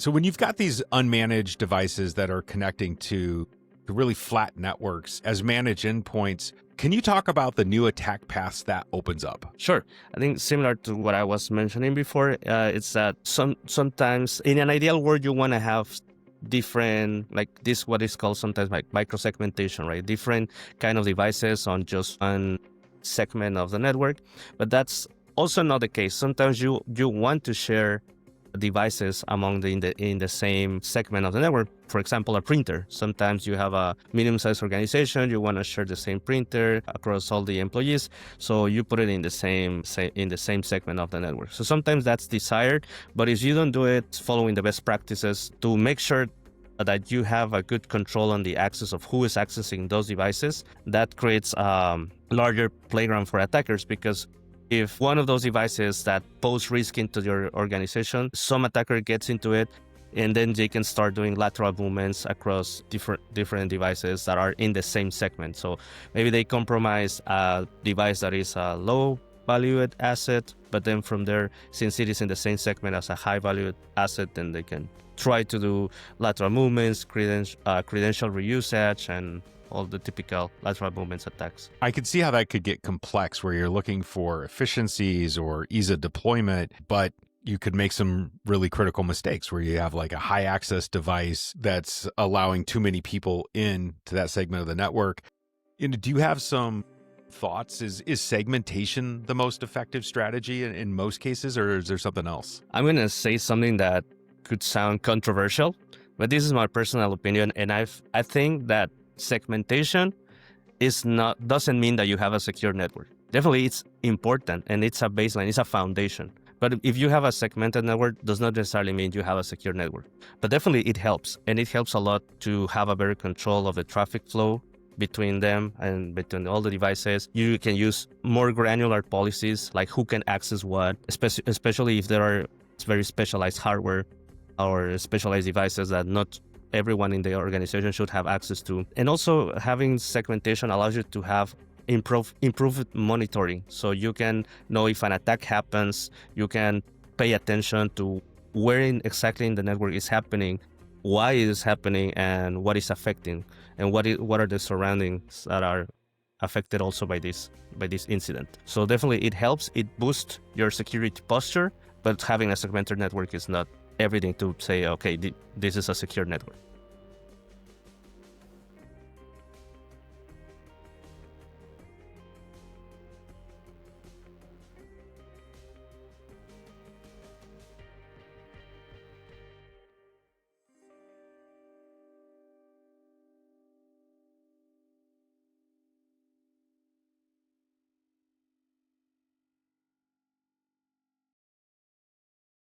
So when you've got these unmanaged devices that are connecting to really flat networks as managed endpoints, can you talk about the new attack paths that opens up? Sure. I think similar to what I was mentioning before, it's that sometimes in an ideal world, you want to have different, like this, what is called sometimes like micro-segmentation, right? Different kind of devices on just one segment of the network. But that's also not the case. Sometimes you want to share devices among in the same segment of the network. For example, a printer. Sometimes you have a medium-sized organization, you want to share the same printer across all the employees, so you put it in the same segment of the network. So sometimes that's desired, but if you don't do it following the best practices to make sure that you have a good control on the access of who is accessing those devices, that creates a larger playground for attackers, because if one of those devices that pose risk into your organization, some attacker gets into it, and then they can start doing lateral movements across different devices that are in the same segment. So maybe they compromise a device that is a low valued asset, but then from there, since it is in the same segment as a high valued asset, then they can try to do lateral movements, credential reusage, and all the typical lateral movements attacks. I could see how that could get complex where you're looking for efficiencies or ease of deployment, but you could make some really critical mistakes where you have like a high access device that's allowing too many people in to that segment of the network. Do you have some thoughts? Is segmentation the most effective strategy in most cases, or is there something else? I'm going to say something that could sound controversial, but this is my personal opinion, and I think that segmentation doesn't mean that you have a secure network. Definitely it's important and it's a baseline, it's a foundation. But if you have a segmented network, does not necessarily mean you have a secure network. But definitely it helps, and it helps a lot to have a better control of the traffic flow between them and between all the devices. You can use more granular policies, like who can access what, especially if there are very specialized hardware or specialized devices that not everyone in the organization should have access to. And also having segmentation allows you to have improved monitoring. So you can know if an attack happens, you can pay attention to where exactly in the network is happening, why it is happening, and what is affecting, and what are the surroundings that are affected also by this incident. So definitely it helps, it boosts your security posture, but having a segmented network is not everything to say, okay, this is a secure network.